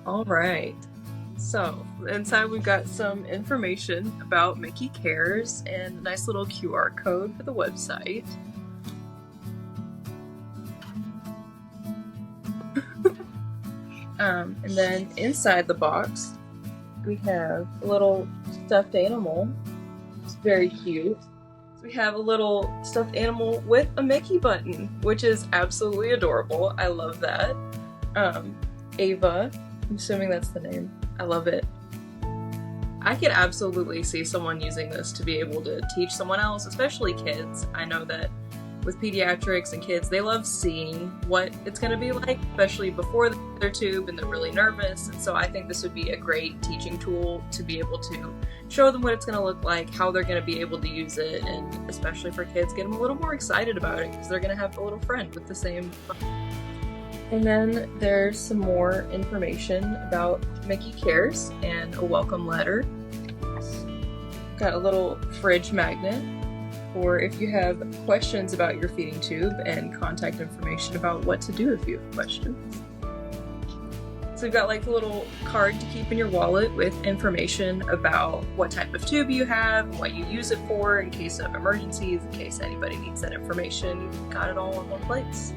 All right. So inside we've got some information about Mickey Cares and a nice little QR code for the website. And then inside the box we have a little stuffed animal. It's very cute. So we have a little stuffed animal with a Mickey button, which is absolutely adorable. I love that. Ava, I'm assuming that's the name. I love it. I could absolutely see someone using this to be able to teach someone else, especially kids. I know that with pediatrics and kids, they love seeing what it's going to be like, especially before their tube and they're really nervous. And so I think this would be a great teaching tool to be able to show them what it's going to look like, how they're going to be able to use it, and especially for kids, get them a little more excited about it because they're going to have a little friend with the same. And then there's some more information about Mickey Cares and a welcome letter. Got a little fridge magnet for if you have questions about your feeding tube and contact information about what to do if you have questions. So we've got like a little card to keep in your wallet with information about what type of tube you have and what you use it for in case of emergencies, in case anybody needs that information. You've got it all in one place.